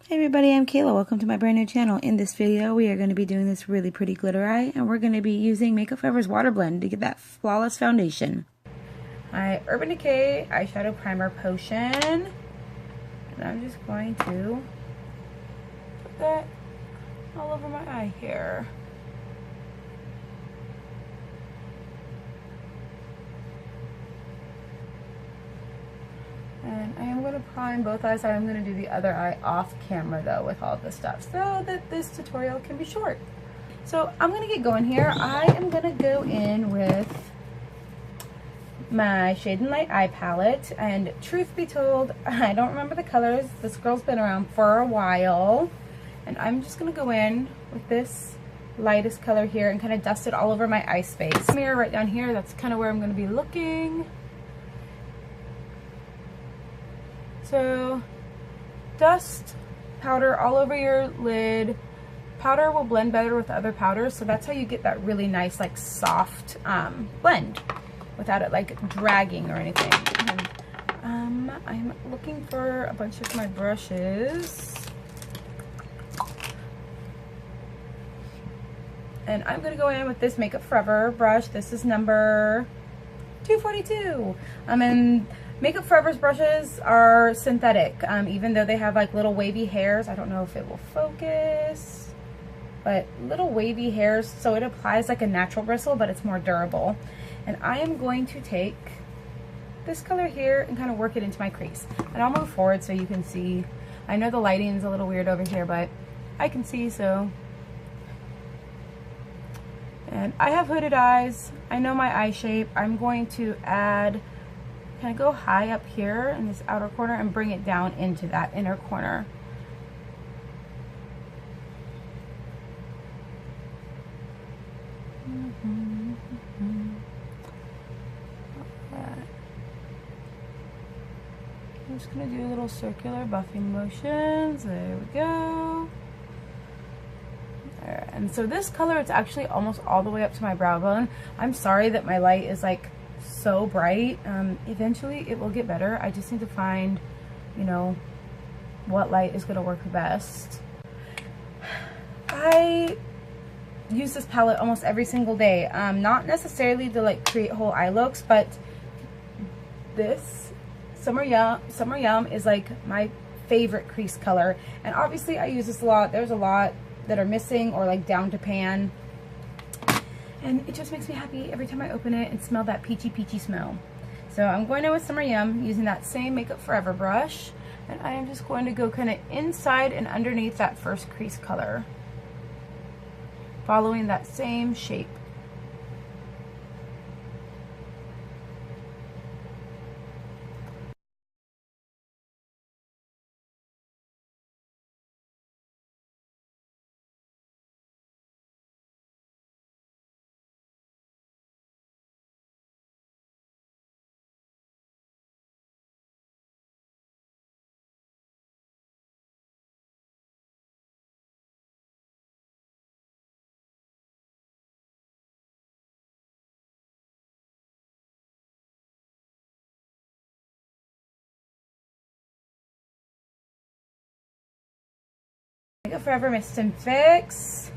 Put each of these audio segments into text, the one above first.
Hey everybody, I'm Kayla. Welcome to my brand new channel. In this video, we are going to be doing this really pretty glitter eye, and we're going to be using Makeup Forever's Water Blend to get that flawless foundation. My Urban Decay eyeshadow primer potion, and I'm just going to put that all over my eye here. And I am going to prime both eyes. I'm going to do the other eye off camera though with all this stuff so that this tutorial can be short. So I'm going to get going here. I am going to go in with my Shade and Light eye palette. And truth be told, I don't remember the colors. This girl's been around for a while. And I'm just going to go in with this lightest color here and kind of dust it all over my eye space. Mirror right down here, that's kind of where I'm going to be looking. So dust powder all over your lid. Powder will blend better with other powders, so that's how you get that really nice, like soft blend without it like dragging or anything. And, I'm looking for a bunch of my brushes. And I'm going to go in with this Makeup Forever brush. This is number 242. And Makeup Forever's brushes are synthetic, even though they have like little wavy hairs. I don't know if it will focus, but little wavy hairs, so it applies like a natural bristle, but it's more durable. And I am going to take this color here and kind of work it into my crease. And I'll move forward so you can see. I know the lighting is a little weird over here, but I can see, so. And I have hooded eyes. I know my eye shape. I'm going to add, kind of go high up here in this outer corner and bring it down into that inner corner. I'm just going to do little circular buffing motions. There we go. There. And so this color, it's actually almost all the way up to my brow bone. I'm sorry that my light is like so bright. Eventually it will get better. I just need to find, you know, what light is going to work the best. I use this palette almost every single day. Not necessarily to like create whole eye looks, but this Summer Yum is like my favorite crease color. And obviously I use this a lot. There's a lot that are missing or like down to pan. And it just makes me happy every time I open it and smell that peachy smell. So I'm going in with Summer Yum using that same Makeup Forever brush. And I am just going to go kind of inside and underneath that first crease color, following that same shape. Makeup Forever Mist and Fix.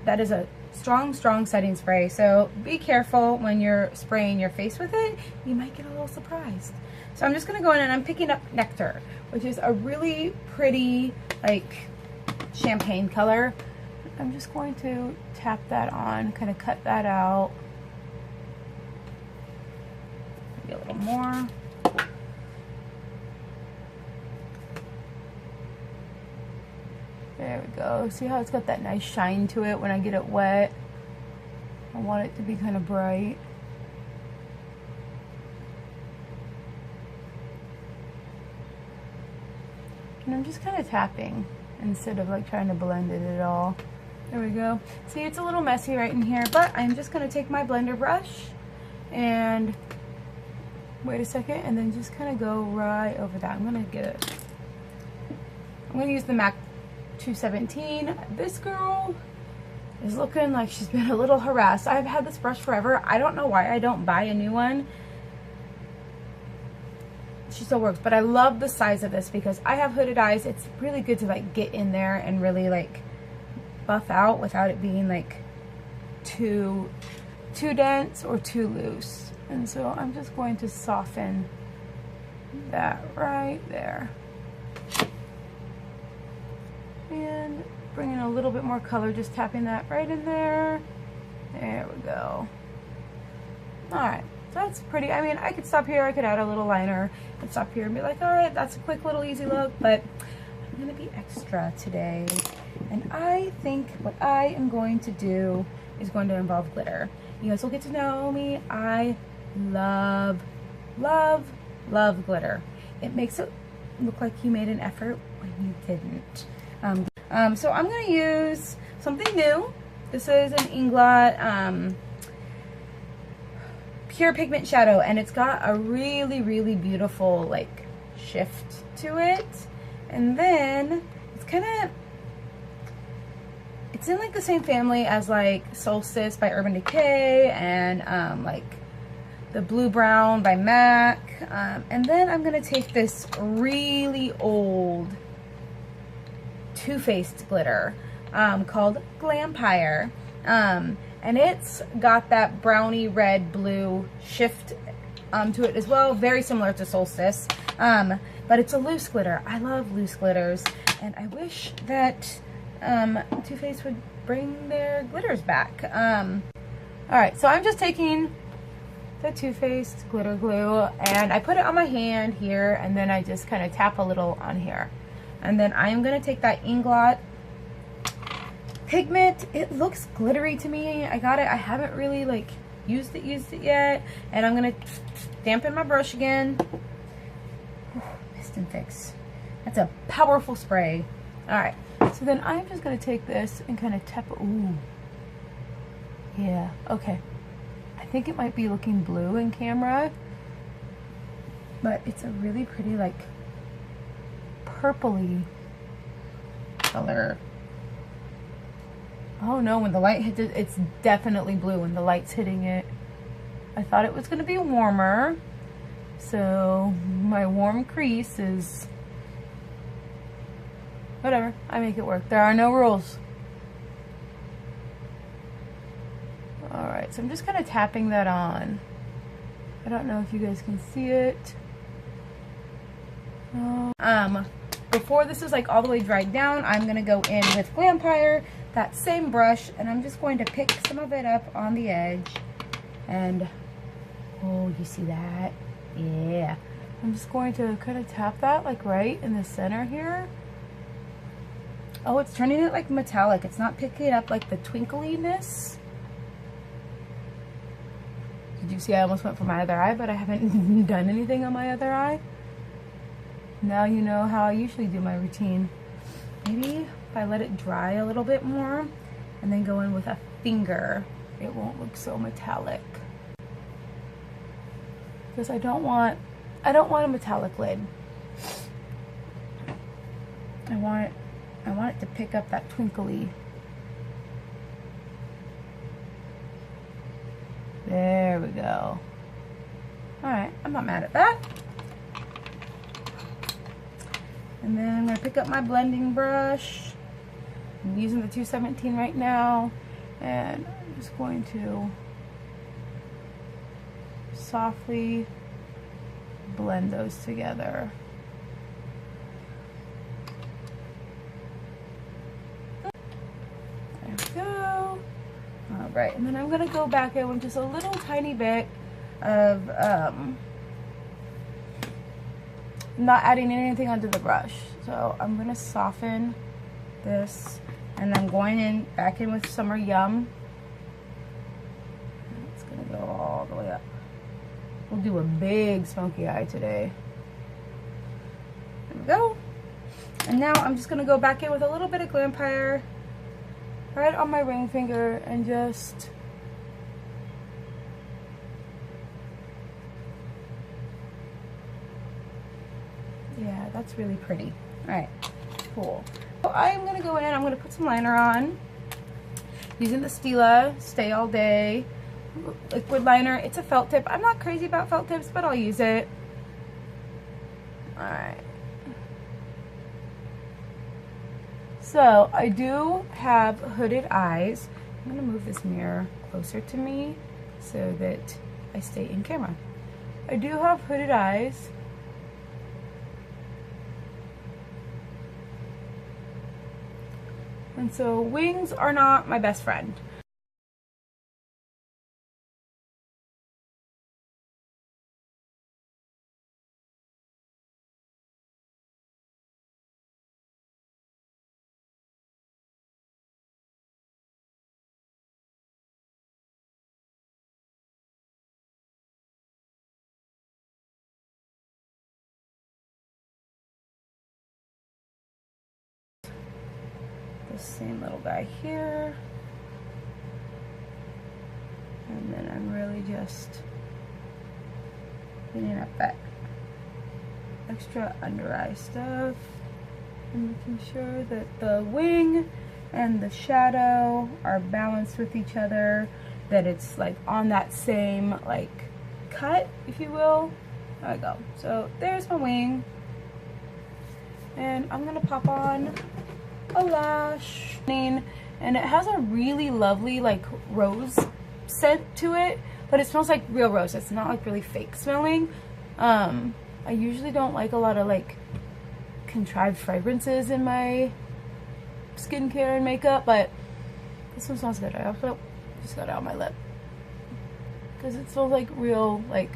That is a strong setting spray, so be careful when you're spraying your face with it. You might get a little surprised. So I'm just going to go in and I'm picking up Nectar, which is a really pretty like champagne color. I'm just going to tap that on, kind of cut that out. Maybe a little more. There we go. See how it's got that nice shine to it when I get it wet? I want it to be kind of bright. And I'm just kind of tapping instead of like trying to blend it at all. There we go. See, it's a little messy right in here, but I'm just going to take my blender brush and wait a second and then just kind of go right over that. I'm going to use the MAC 217. This girl is looking like she's been a little harassed. I've had this brush forever. I don't know why I don't buy a new one. she still works, but I love the size of this because I have hooded eyes. It's really good to like get in there and really like buff out without it being like too dense or too loose. And so I'm just going to soften that right there. And bring in a little bit more color, just tapping that right in there. There we go. Alright, so that's pretty. I mean, I could stop here, I could add a little liner and stop here and be like, alright, that's a quick little easy look, but I'm going to be extra today. And I think what I am going to do is going to involve glitter. You guys will get to know me. I love, love, love glitter. It makes it look like you made an effort when you didn't. So I'm going to use something new. This is an Inglot Pure Pigment Shadow, and it's got a really, really beautiful like shift to it. And then it's kind of, it's in like the same family as like Solstice by Urban Decay and like the Blue Brown by MAC. And then I'm going to take this really old Too Faced glitter called Glampire. And it's got that brownie red blue shift to it as well, very similar to Solstice, but it's a loose glitter. I love loose glitters, and I wish that Too Faced would bring their glitters back. Alright, so I'm just taking the Too Faced glitter glue and I put it on my hand here, and then I just kind of tap a little on here, and then I am going to take that Inglot pigment. It looks glittery to me. I got it. I haven't really like used it yet, and I'm gonna dampen my brush again. Mist and Fix. That's a powerful spray. All right, so then I'm just gonna take this and kind of tap. Ooh, yeah. Okay. I think it might be looking blue in camera, but it's a really pretty like purpley color. Oh no, when the light hits it, it's definitely blue when the light's hitting it. I thought it was going to be warmer, so my warm crease is whatever. I make it work. There are no rules. Alright, so I'm just kind of tapping that on. I don't know if you guys can see it. Before this is like all the way dried down, I'm going to go in with Glampire, that same brush, and I'm just going to pick some of it up on the edge. And, oh, you see that? Yeah. I'm just going to kind of tap that like right in the center here. Oh, it's turning it like metallic. It's not picking up like the twinkliness. Did you see I almost went for my other eye, but I haven't done anything on my other eye? Now you know how I usually do my routine. Maybe if I let it dry a little bit more and then go in with a finger, it won't look so metallic. Because I don't want a metallic lid. I want it to pick up that twinkly. There we go. Alright, I'm not mad at that. And then I'm going to pick up my blending brush. I'm using the 217 right now. And I'm just going to softly blend those together. There we go. Alright, and then I'm going to go back in with just a little tiny bit of not adding anything onto the brush. So I'm going to soften this, and I'm going in back in with Summer Yum. It's going to go all the way up. We'll do a big smoky eye today. There we go. And now I'm just going to go back in with a little bit of Glampire right on my ring finger and just yeah, that's really pretty. Alright, cool. So I'm going to go in, I'm going to put some liner on using the Stila Stay All Day liquid liner. It's a felt tip. I'm not crazy about felt tips, but I'll use it. Alright. So, I do have hooded eyes. I'm going to move this mirror closer to me so that I stay in camera. I do have hooded eyes. And so, wings are not my best friend. Same little guy here, and then I'm really just cleaning up that extra under eye stuff and making sure that the wing and the shadow are balanced with each other, that it's like on that same like cut, if you will. There we go. So there's my wing, and I'm gonna pop on a lash, and it has a really lovely like rose scent to it, but it smells like real rose. It's not like really fake smelling. I usually don't like a lot of like contrived fragrances in my skincare and makeup, but this one smells good. I also just got it on my lip because it smells like real, like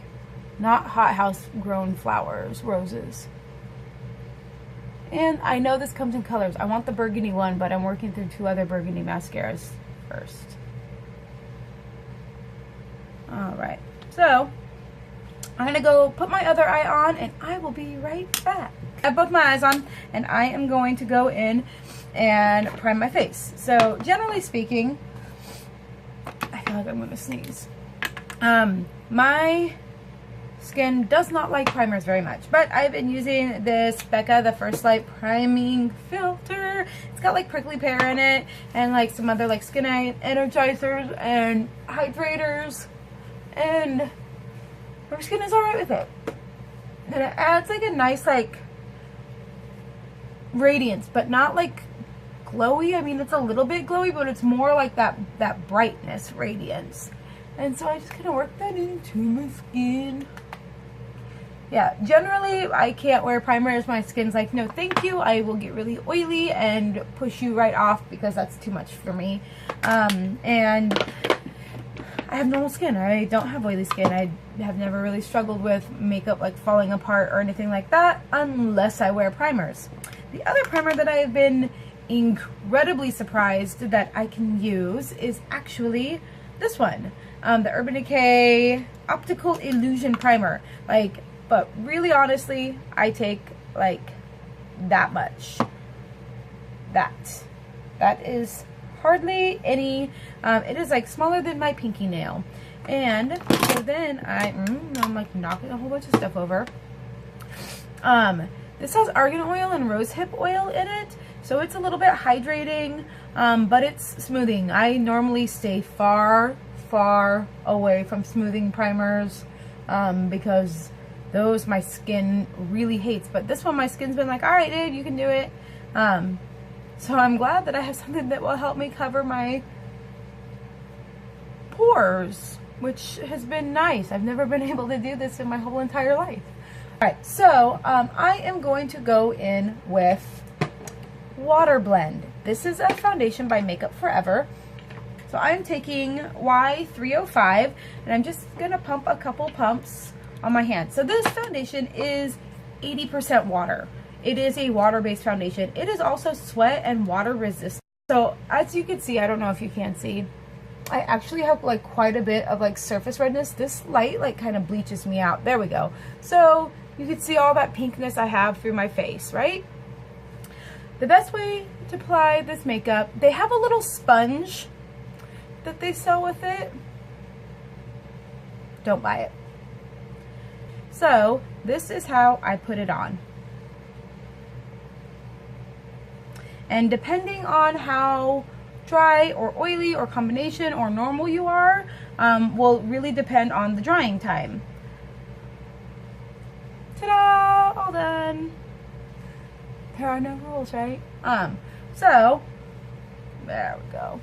not hothouse grown flowers, roses. And I know this comes in colors. I want the burgundy one, but I'm working through 2 other burgundy mascaras first. Alright, so I'm going to go put my other eye on, and I will be right back. I have both my eyes on, and I am going to go in and prime my face. So generally speaking, I feel like I'm going to sneeze. My skin does not like primers very much, but I've been using this Becca the First Light priming filter. It's got like prickly pear in it and like some other like skin energizers and hydrators, and my skin is alright with it. And it adds like a nice like radiance, but not like glowy. I mean, it's a little bit glowy, but it's more like that brightness radiance. And so I just kind of work that into my skin. Yeah, generally I can't wear primers. My skin's like, no thank you. I will get really oily and push you right off because that's too much for me. And I have normal skin. I don't have oily skin. I have never really struggled with makeup like falling apart or anything like that unless I wear primers. The other primer that I have been incredibly surprised that I can use is actually this one. The Urban Decay Optical Illusion Primer. But really honestly, I take like that much. That is hardly any. It is like smaller than my pinky nail. And so then I'm like knocking a whole bunch of stuff over. This has argan oil and rosehip oil in it, so it's a little bit hydrating, but it's smoothing. I normally stay far away from smoothing primers because those my skin really hates. But this one my skin's been like, alright dude, you can do it. So I'm glad that I have something that will help me cover my pores, which has been nice. I've never been able to do this in my whole entire life. Alright, so I am going to go in with Water Blend. This is a foundation by Makeup Forever. So I'm taking Y305 and I'm just going to pump a couple pumps on my hand. So this foundation is 80% water. It is a water-based foundation. It is also sweat and water resistant. So as you can see, I don't know if you can see, I actually have like quite a bit of like surface redness. This light like kind of bleaches me out. There we go. So you can see all that pinkness I have through my face, right? The best way to apply this makeup, they have a little sponge that they sell with it. Don't buy it. So this is how I put it on. And depending on how dry or oily or combination or normal you are, will really depend on the drying time. Ta-da! All done. are no rules, right? So there we go.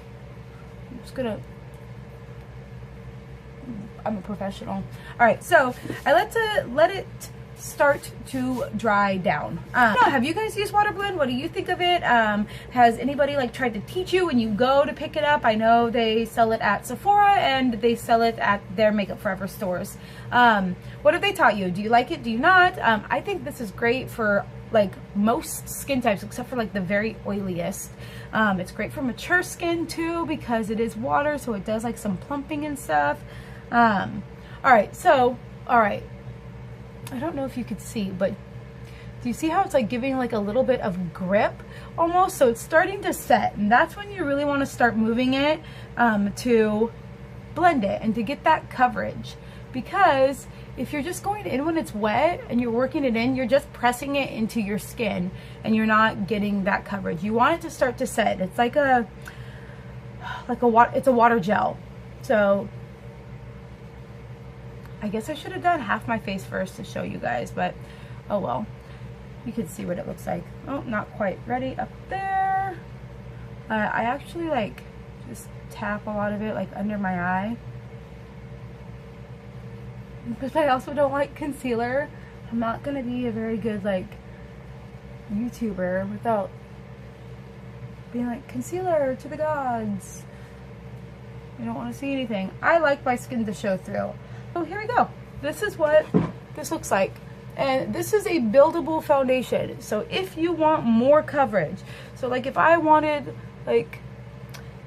I'm just gonna, I'm a professional. All right, so I let it start to dry down. Have you guys used water blend? What do you think of it? Has anybody like tried to teach you when you go to pick it up? I know they sell it at Sephora and they sell it at their Makeup Forever stores. What have they taught you? Do you like it? Do you not? I think this is great for like most skin types except for like the very oiliest. It's great for mature skin too because it is water, so it does like some plumping and stuff. All right, so I don't know if you could see, but do you see how it's like giving like a little bit of grip almost? So it's starting to set, and that's when you really want to start moving it to blend it and to get that coverage. Because if you're just going in when it's wet and you're working it in, you're just pressing it into your skin and you're not getting that coverage. You want it to start to set. It's like it's a water gel. So I guess I should have done half my face first to show you guys, but oh well. You can see what it looks like. Oh, not quite ready up there. I actually like just tap a lot of it like under my eye. Because I also don't like concealer. I'm not gonna be a very good like YouTuber without being like concealer to the gods. You don't want to see anything. I like my skin to show through. So here we go. This is what this looks like. And this is a buildable foundation. So if you want more coverage, so like if I wanted like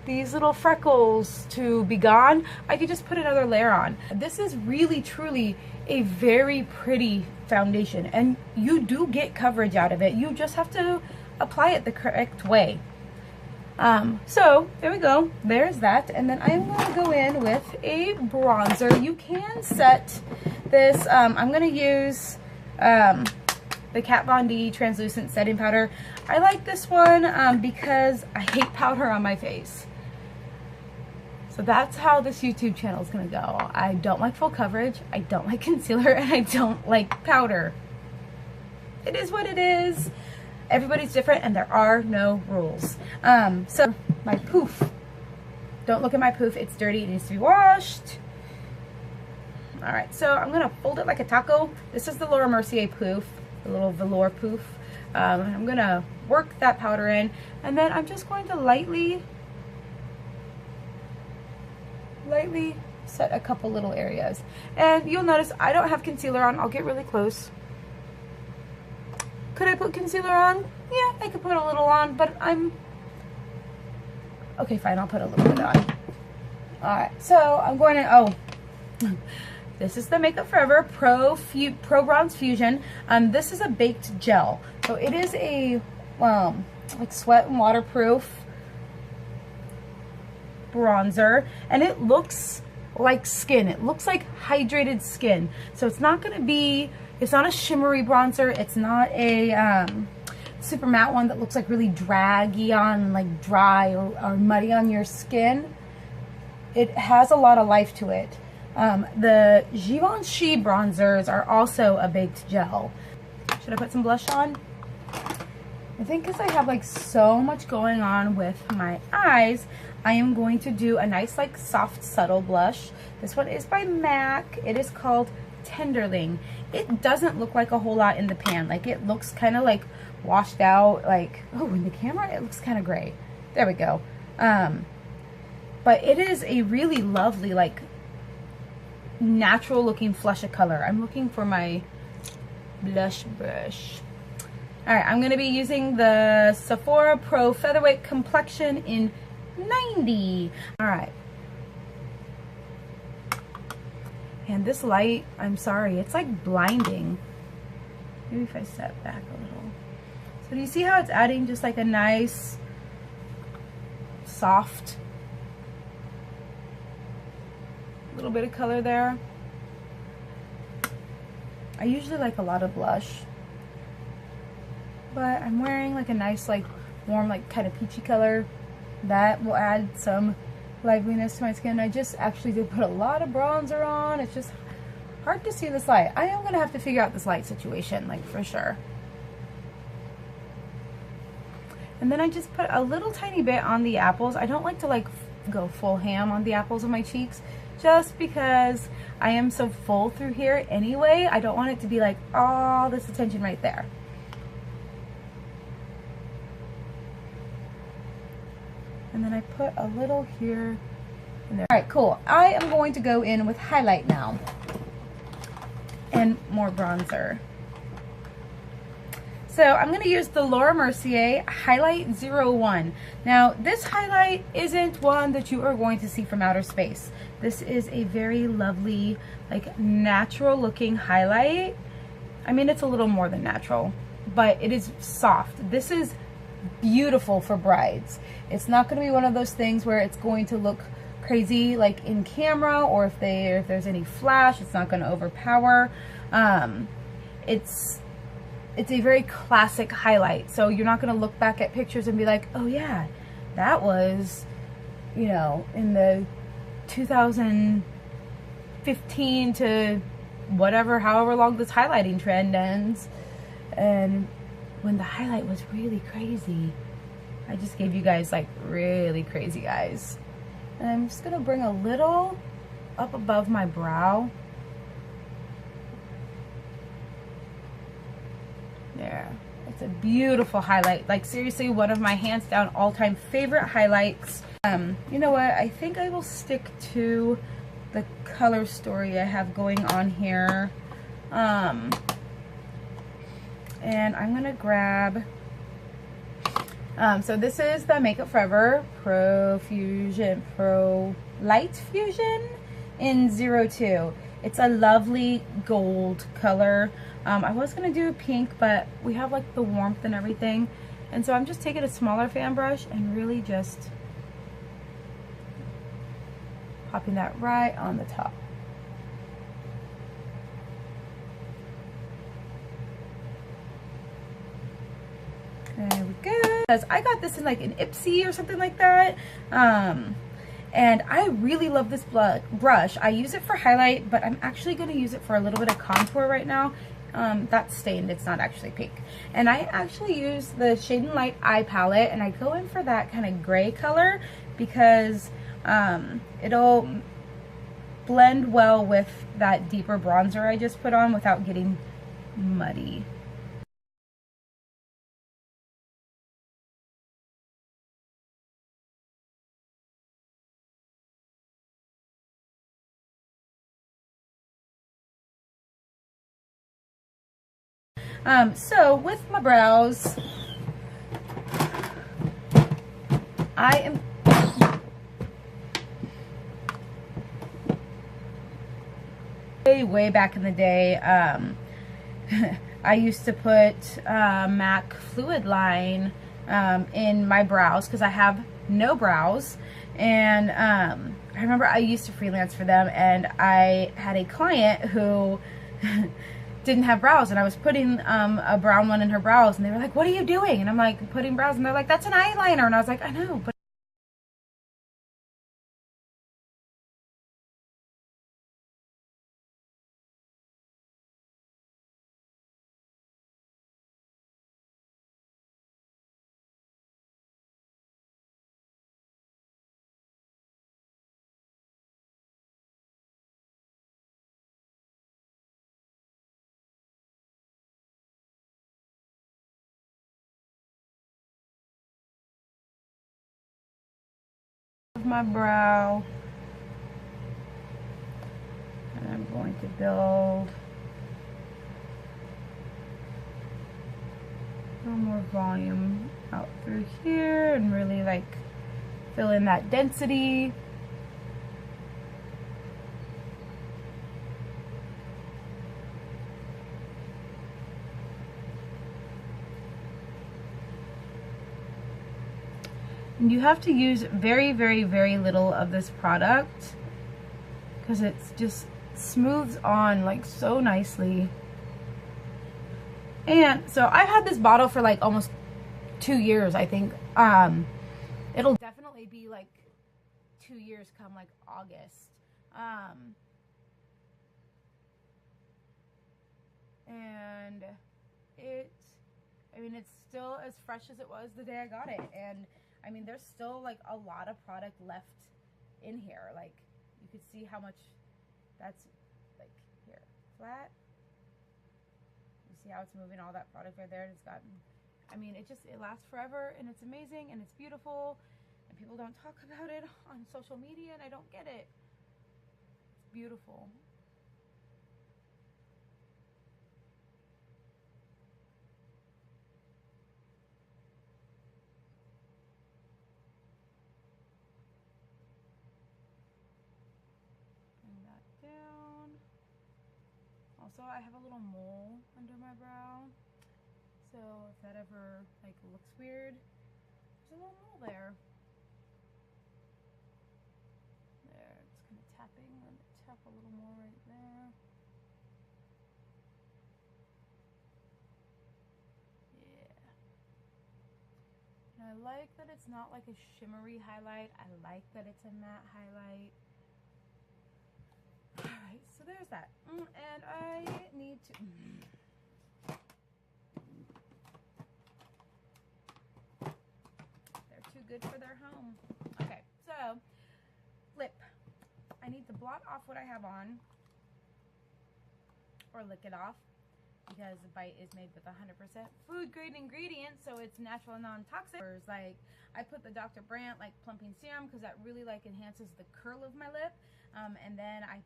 these little freckles to be gone, I could just put another layer on. This is really truly a very pretty foundation, and you do get coverage out of it. You just have to apply it the correct way. So there we go, there's that. And then I'm going to go in with a bronzer. You can set this, I'm going to use the Kat Von D translucent setting powder. I like this one because I hate powder on my face. So that's how this YouTube channel is going to go. I don't like full coverage, I don't like concealer, and I don't like powder. It is what it is. Everybody's different and there are no rules. So my poof. Don't look at my poof. It's dirty. It needs to be washed. Alright, so I'm going to fold it like a taco. This is the Laura Mercier poof. The little velour poof. I'm going to work that powder in. And then I'm just going to lightly set a couple little areas. And you'll notice I don't have concealer on. I'll get really close. Could I put concealer on? Yeah, I could put a little on, but okay, fine, I'll put a little bit on. Alright, so I'm going to, this is the Makeup Forever Pro Bronze Fusion. This is a baked gel. So it is a, like sweat and waterproof bronzer, and it looks like skin. It looks like hydrated skin. So it's not going to be, it's not a shimmery bronzer. It's not a super matte one that looks like really draggy on, like dry or muddy on your skin. It has a lot of life to it. The Givenchy bronzers are also a baked gel. Should I put some blush on? I think because I have like so much going on with my eyes, I am going to do a nice like soft subtle blush. This one is by MAC. It is called Tenderling. It doesn't look like a whole lot in the pan. Like it looks kind of like washed out, like, oh, in the camera it looks kind of gray. There we go. But it is a really lovely, like natural looking flush of color. I'm looking for my blush brush. Alright, I'm going to be using the Sephora Pro Featherweight Complexion in 90. Alright. And this light, I'm sorry, it's like blinding. Maybe if I step back a little. So do you see how it's adding just like a nice, soft, little bit of color there? I usually like a lot of blush, but I'm wearing like a nice like warm like kind of peachy color that will add some liveliness to my skin. I just actually did put a lot of bronzer on. It's just hard to see this light. I am gonna have to figure out this light situation, like for sure. And then I just put a little tiny bit on the apples. I don't like to like go full ham on the apples of my cheeks, just because I am so full through here anyway. I don't want it to be like all this attention right there. And then I put a little here and there. All right, cool. I am going to go in with highlight now and more bronzer. So I'm going to use the Laura Mercier Highlight 01. Now, this highlight isn't one that you are going to see from outer space. This is a very lovely, like, natural looking highlight. I mean, it's a little more than natural, but it is soft. This is beautiful for brides. It's not going to be one of those things where it's going to look crazy like in camera, or if there's any flash, it's not going to overpower. It's a very classic highlight, so you're not going to look back at pictures and be like, oh yeah, that was, you know, in the 2015 to whatever, however long this highlighting trend ends, and when the highlight was really crazy. I just gave you guys like really crazy eyes. And I'm just going to bring a little up above my brow. There. It's a beautiful highlight. Like, seriously, one of my hands down all-time favorite highlights. You know what? I think I will stick to the color story I have going on here. And I'm going to grab... so this is the Makeup Forever Pro Light Fusion in 02. It's a lovely gold color. I was going to do a pink, but we have like the warmth and everything. And so I'm just taking a smaller fan brush and really just popping that right on the top. There we go. Because I got this in like an Ipsy or something like that. And I really love this brush. I use it for highlight, but I'm actually going to use it for a little bit of contour right now. That's stained. It's not actually pink. And I actually use the Shade and Light eye palette, and I go in for that kind of gray color because it'll blend well with that deeper bronzer I just put on without getting muddy. So with my brows, I am way back in the day, I used to put MAC Fluid Line in my brows because I have no brows. And I remember I used to freelance for them, and I had a client who didn't have brows, and I was putting a brown one in her brows, and they were like, what are you doing? And I'm like, putting brows, and they're like, that's an eyeliner. And I was like, I know, but my brow, and I'm going to build a little more volume out through here and really like fill in that density. And you have to use very, very, very little of this product because it's just smooths on like so nicely. And so I've had this bottle for like almost 2 years, I think. It'll definitely be like 2 years come like August. And it I mean, it's still as fresh as it was the day I got it. And I mean, there's still like a lot of product left in here. Like, you could see how much that's like here, flat. You see how it's moving all that product right there, and it's gotten, I mean, it lasts forever, and it's amazing, and it's beautiful, and people don't talk about it on social media, and I don't get it. It's beautiful. Down. Also, I have a little mole under my brow, so if that ever like looks weird, there's a little mole there. There, it's kind of tapping. Let me tap a little more right there. Yeah. And I like that it's not like a shimmery highlight. I like that it's a matte highlight. Alright, so there's that. And I need to... They're too good for their home. Okay, so, lip. I need to blot off what I have on. Or lick it off. Because the bite is made with 100% food grade ingredients, so it's natural and non-toxic. Like, I put the Dr. Brandt like plumping serum because that really like enhances the curl of my lip. And then I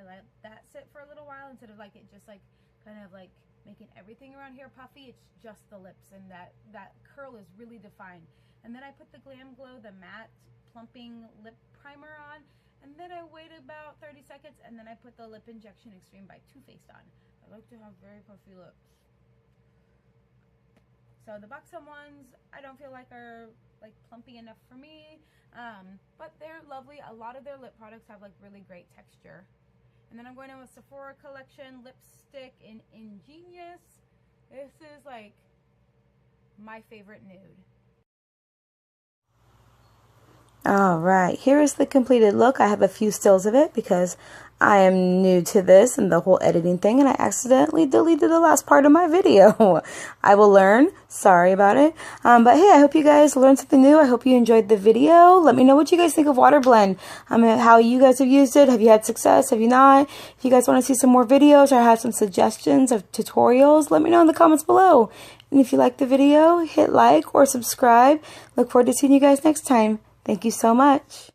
let that sit for a little while instead of like it just like kind of like making everything around here puffy. It's just the lips, and that curl is really defined. And then I put the Glam Glow, the matte plumping lip primer on, and then I wait about 30 seconds, and then I put the Lip Injection Extreme by Too Faced on. I like to have very puffy lips. So the Buxom ones, I don't feel like are like plumpy enough for me, but they're lovely. A lot of their lip products have like really great texture. And then I'm going in with Sephora Collection lipstick in Ingenious. This is like my favorite nude. Alright, here is the completed look. I have a few stills of it because I am new to this and the whole editing thing, and I accidentally deleted the last part of my video. I will learn. Sorry about it. But hey, I hope you guys learned something new. I hope you enjoyed the video. Let me know what you guys think of Water Blend. How you guys have used it. Have you had success? Have you not? If you guys want to see some more videos or have some suggestions of tutorials, let me know in the comments below. And if you liked the video, hit like or subscribe. Look forward to seeing you guys next time. Thank you so much.